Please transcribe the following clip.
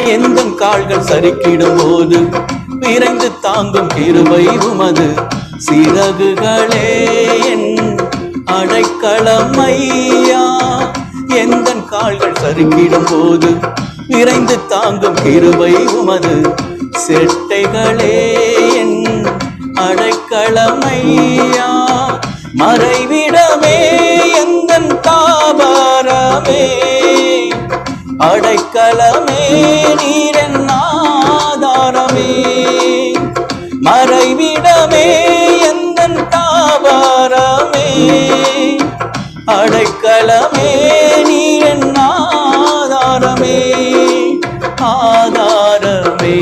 எந்த கால்கள் சரிக்கிடும் போது விரைந்து தாங்கும் கிருபை உமது சிறகுகளே என் அடைக்கலம் ஐயா. எந்த கால்கள் சரிக்கிடும் போது விரைந்து தாங்கும் கிருபை உமது செட்டைகளே என் அடைக்கலம் ஐயா. மறைவிடமே எந்தன் தாபரமே அடைக்கலமே நீரென் ஆதாரமே. மறைவிடமே எந்தன் தாபரமே அடைக்கலமே நீரென் ஆதாரமே. ஆதாரமே